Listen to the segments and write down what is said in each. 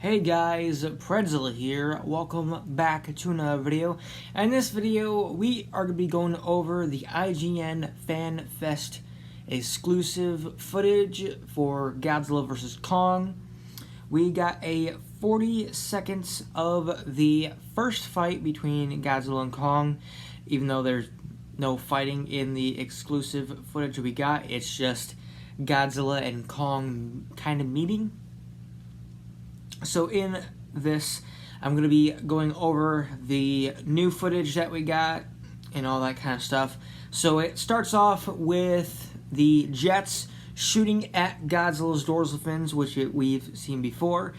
Hey guys, Predzilla here. Welcome back to another video. And in this video, we are going to be going over the IGN Fan Fest exclusive footage for Godzilla vs. Kong. We got a 40 seconds of the first fight between Godzilla and Kong, even though there's no fighting in the exclusive footage we got. It's just Godzilla and Kong kind of meeting. So in this, I'm going to be going over the new footage that we got and all that kind of stuff. So it starts off with the jets shooting at Godzilla's dorsal fins, which we've seen before.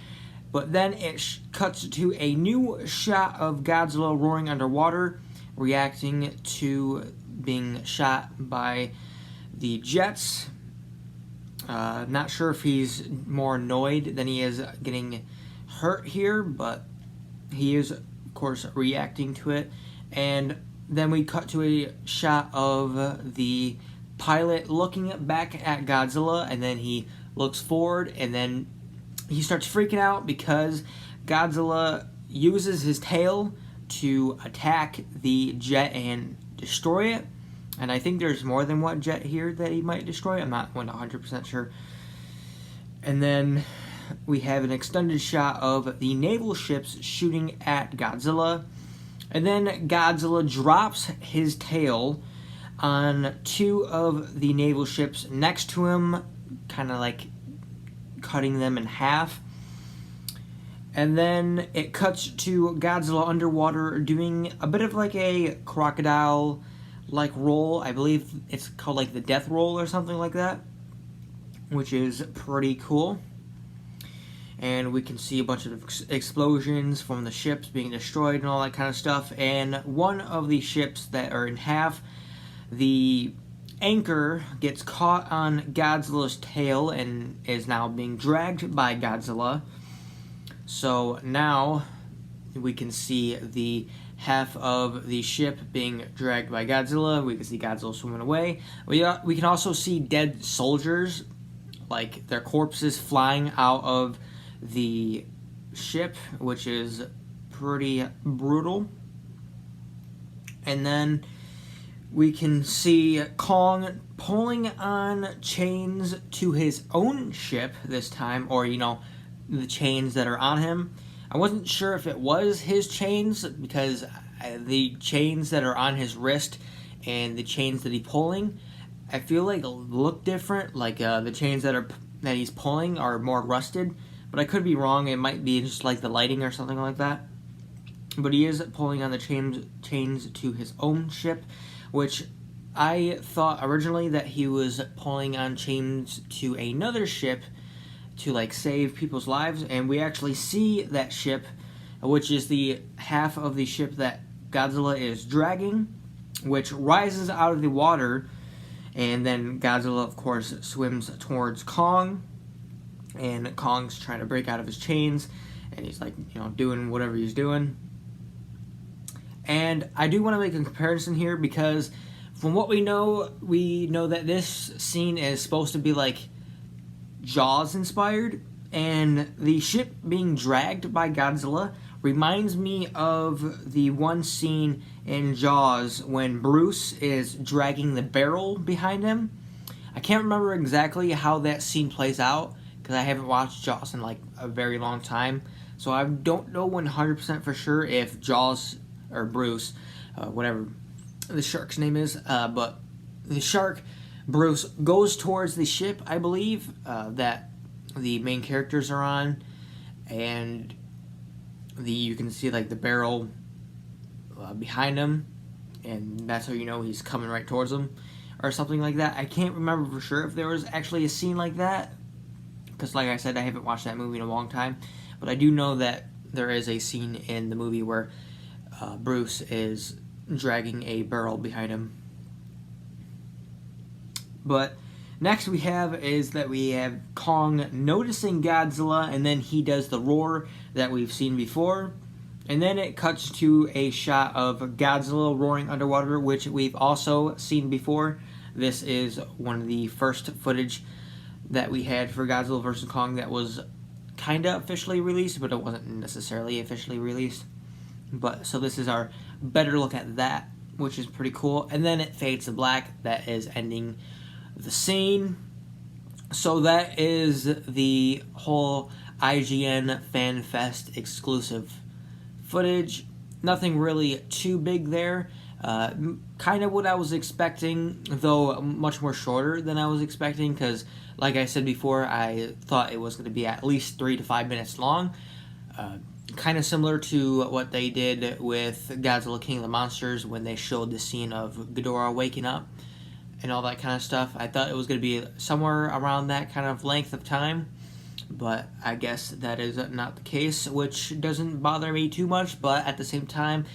But then it cuts to a new shot of Godzilla roaring underwater, reacting to being shot by the jets. Not sure if he's more annoyed than he is getting hurt here, but he is, of course, reacting to it. And then we cut to a shot of the pilot looking back at Godzilla, and then he looks forward, and then he starts freaking out because Godzilla uses his tail to attack the jet and destroy it. And I think there's more than one jet here that he might destroy. I'm not 100% sure. And then we have an extended shot of the naval ships shooting at Godzilla. And then Godzilla drops his tail on two of the naval ships next to him, kind of like cutting them in half. And then it cuts to Godzilla underwater doing a bit of like a crocodile like roll. I believe it's called like the death roll or something like that, which is pretty cool. And we can see a bunch of explosions from the ships being destroyed and all that kind of stuff. And one of the ships that are in half, the anchor gets caught on Godzilla's tail and is now being dragged by Godzilla. So now we can see the half of the ship being dragged by Godzilla. We can see Godzilla swimming away. We can also see dead soldiers, like their corpses flying out of the ship, which is pretty brutal. And then we can see Kong pulling on chains to his own ship this time, or the chains that are on him. I wasn't sure if it was his chains, because the chains that are on his wrist and the chains that he's pulling, I feel like look different. Like the chains that he's pulling are more rusted, but I could be wrong. It might be just like the lighting or something like that. But he is pulling on the chains to his own ship, which I thought originally that he was pulling on chains to another ship to like save people's lives. And we actually see that ship, which is the half of the ship that Godzilla is dragging, which rises out of the water. And then Godzilla, of course, swims towards Kong, and Kong's trying to break out of his chains, and he's like, doing whatever he's doing. And I do want to make a comparison here, because from what we know that this scene is supposed to be like Jaws inspired, and the ship being dragged by Godzilla reminds me of the one scene in Jaws when Bruce is dragging the barrel behind him. I can't remember exactly how that scene plays out, because I haven't watched Jaws in like a very long time, so I don't know 100% for sure if Jaws or Bruce, whatever the shark's name is, but the shark, Bruce, goes towards the ship, I believe, that the main characters are on, and you can see like the barrel behind him, and that's how you know he's coming right towards him, or something like that. I can't remember for sure if there was actually a scene like that, because like I said, I haven't watched that movie in a long time, but I do know that there is a scene in the movie where Bruce is dragging a barrel behind him. But next we have Kong noticing Godzilla, and then he does the roar that we've seen before. And then it cuts to a shot of Godzilla roaring underwater, which we've also seen before. This is one of the first footage that we had for Godzilla vs. Kong that was kind of officially released, but it wasn't necessarily officially released. But so this is our better look at that, which is pretty cool. And then it fades to black. That is ending the scene. So that is the whole IGN Fan Fest exclusive footage. Nothing really too big there. Kind of what I was expecting, though much more shorter than I was expecting, because like I said before, I thought it was going to be at least 3 to 5 minutes long. Kind of similar to what they did with Godzilla King of the Monsters when they showed the scene of Ghidorah waking up and all that kind of stuff. I thought it was going to be somewhere around that kind of length of time, but I guess that is not the case, which doesn't bother me too much, but at the same time,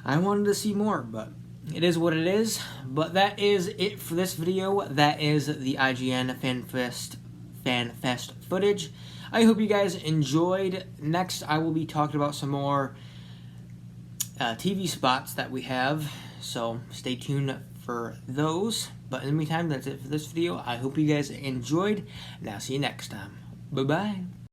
I wanted to see more, but it is what it is. But that is it for this video. That is the IGN Fan Fest footage. I hope you guys enjoyed. Next, I will be talking about some more TV spots that we have, so stay tuned for those. But in the meantime, that's it for this video. I hope you guys enjoyed, and I'll see you next time. Bye-bye.